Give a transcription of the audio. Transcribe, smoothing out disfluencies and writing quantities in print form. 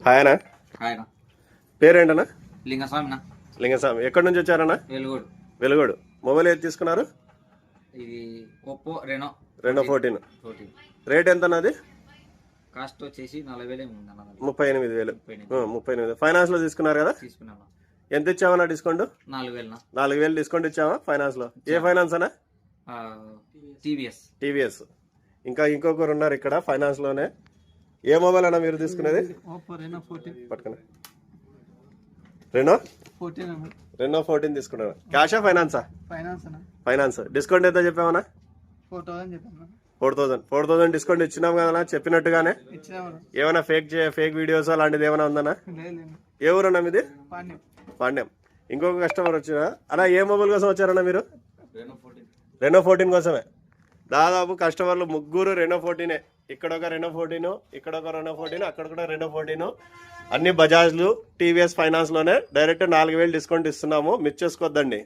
హాయనా హాయనా పేరేంటనా? లింగస్వామినా. లింగస్వామి. ఎక్కడి నుంచి వచ్చారన్నా? వెలుగోడు. వెలుగోడు. మొబైల్ ఏది తీసుకున్నారు? ఇది ఒప్పో రెనో 14. 14. రేట్ ఎంత అన్నది? కాస్ట్ వచ్చేసి 40,000 ఉందన్న. 38,000. 38,000 ఫైనాన్స్ లో తీసుకున్నారు కదా? తీసుకున్నాను. ఎంత ఇచ్చావన్నా డిస్కౌంట్? 4,000. 4,000 డిస్కౌంట్ ఇచ్చావా ఫైనాన్స్ లో? ఏ ఫైనాన్స్ అన్నా? టీవీఎస్. ఇంకా ఇంకొకరు ఉన్నారు ఇక్కడ ఫైనాన్స్ లోనే. ఏ మొబైల్ అన్నా మీరు తీసుకునేది? Oppo Reno 14. పట్టుకుని రెనో 14 తీసుకున్నారు. క్యాషా ఫైనాన్సా? ఫైనాన్స్. డిస్కౌంట్ ఎంత చెప్పామన్నా? 4,000 చెప్పాను. 4,000 డిస్కౌంట్ ఇచ్చినాం కదా చెప్పినట్టుగానే. ఏమైనా ఫేక్ వీడియోస్ అలాంటిది ఏమైనా ఉందన్నా? ఏ ఊరన్నా మీది? పాండ్యం. ఇంకొక కస్టమర్ వచ్చినా అలా ఏ మొబైల్ కోసం వచ్చారన్నా మీరు? రెనో 14 కోసమే. దాదాపు కస్టమర్లు ముగ్గురు రెనో 14. ఇక్కడ ఒక రెనో 14, ఇక్కడ ఒక రెనో 14, అక్కడ కూడా రెనో 14. అన్ని బజాజ్లు టీవీఎస్ ఫైనాన్స్ లోనే డైరెక్ట్ 4,000 డిస్కౌంట్ ఇస్తున్నాము. మిస్ చేసుకోవద్దండి.